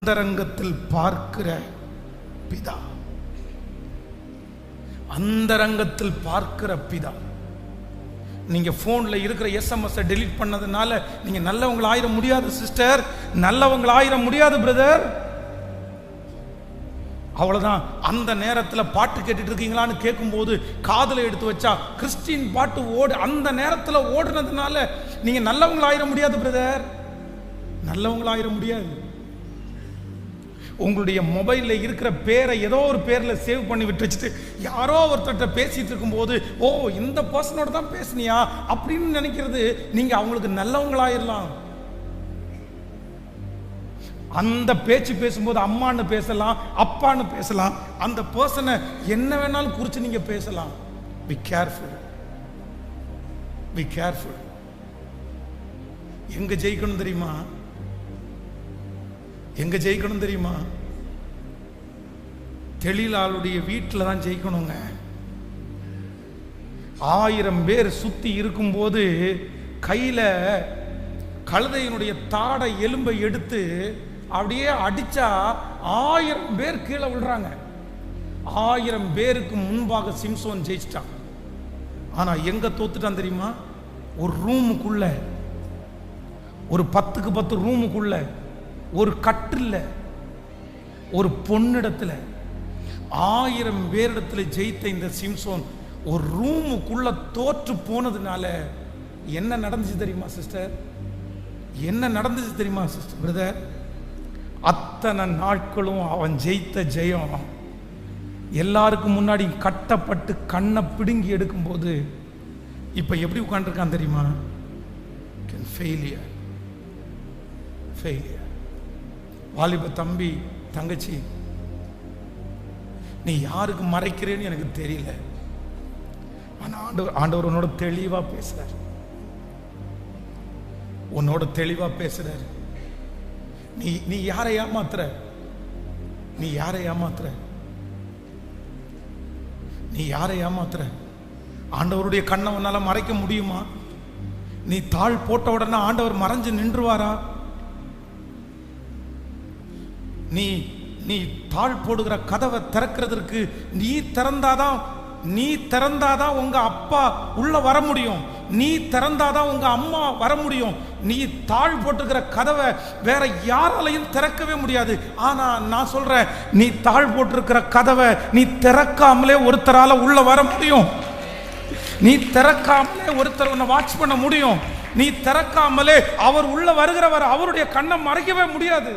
அந்தரங்கத்தில் பார்க்கிற பிதா, அந்தரங்கத்தில் பார்க்கிற பிதா. நீங்க போன்ல இருக்கிற எஸ்எம்எஸ் டெலீட் பண்ணதுனால நீங்க நல்லவங்கள ஆயிர முடியாது சிஸ்டர், நல்லவங்கள ஆயிர முடியாது பிரதர். அவ்வளவுதான். அந்த நேரத்தில் பாட்டு கேட்டுட்டு இருக்கீங்களான்னு கேட்கும்போது காதலை எடுத்து வச்சா கிறிஸ்டின் பாட்டு ஓடு, அந்த நேரத்தில் ஓடுனதுனால நீங்க நல்லவங்கள ஆயிர முடியாது பிரதர், நல்லவங்கள ஆயிர முடியாது. உங்களுடைய மொபைலில் இருக்கிற பேரை ஏதோ ஒரு பேரில் சேவ் பண்ணி விட்டு வச்சுட்டு யாரோ ஒருத்தர்கிட்ட பேசிட்டு இருக்கும்போது ஓ இந்த பர்சனோட தான் பேசுனியா அப்படின்னு நினைக்கிறது நீங்க அவங்களுக்கு நல்லவங்களாயிரலாம். அந்த பேச்சு பேசும்போது அம்மான்னு பேசலாம், அப்பான்னு பேசலாம், அந்த பர்சனை என்ன வேணாலும் குறித்து நீங்க பேசலாம். Be careful, be careful. எங்க ஜெயிக்கணும் தெரியுமா? எங்க ஜெயிக்கணும் தெரியுமா? தெளிலாளுடைய வீட்டில் தான் ஜெயிக்கணுங்க. 1000 பேர் சுத்தி இருக்கும்போது கையில கழுதையினுடைய தாடை எலும்பை எடுத்து அப்படியே அடிச்சா 1000 பேர் கீழே விழுறாங்க. 1000 பேருக்கு முன்பாக சிம்சோன் ஜெயிச்சிட்டான். ஆனா எங்க தோத்துட்டான் தெரியுமா? ஒரு ரூமுக்குள்ள, ஒரு 10க்கு 10 ரூமுக்குள்ள, ஒரு கட்டில்ல, ஒரு பொன்னிடத்துல, 1000 பேரிடத்துல ஜெயித்த இந்த சிம்சோன் ஒரு ரூமுக்குள்ள தோற்று போனதுனால என்ன நடந்துச்சு தெரியுமா சிஸ்டர்? என்ன நடந்துச்சு தெரியுமா சிஸ்டர் பிரதர்? அத்தனை நாட்களும் அவன் ஜெயித்த ஜெயம் எல்லாருக்கும் முன்னாடி கட்டப்பட்டு கண்ணை பிடுங்கி எடுக்கும்போது இப்ப எப்படி உட்கார்ந்துருக்கான் தெரியுமா? Failure, failure. வாலிப தம்பி தங்கச்சி, நீ யாருக்கு மறைக்கிறேன்னு எனக்கு தெரியல. ஆனா ஆண்டவர் உன்னோட தெளிவா பேசுறார், உன்னோட தெளிவா பேசுறாரு. நீ யாரை ஏமாத்துற? நீ யாரை ஏமாத்துற? நீ யாரை ஏமாத்துற? ஆண்டவருடைய கண்ணை உன்னால மறைக்க முடியுமா? நீ தாழ் போட்ட உடனே ஆண்டவர் மறைஞ்சு நின்றுவாரா? நீ தாழ் போடுகிற கதவை திறக்கிறதுக்கு நீ திறந்தாதான் உங்க அப்பா உள்ள வர முடியும், நீ திறந்தாதான் உங்க அம்மா வர முடியும். நீ தாழ் போட்டுக்கிற கதவை வேற யாராலையும் திறக்கவே முடியாது. ஆனா நான் சொல்றேன், நீ தாழ் போட்டிருக்கிற கதவை நீ திறக்காமலே ஒருத்தரால உள்ள வர முடியும். நீ திறக்காமலே ஒருத்தர் உன்னை வாட்ச் பண்ண முடியும். நீ திறக்காமலே அவர் உள்ள வருகிறவர் அவருடைய கண்ணை மறைக்கவே முடியாது.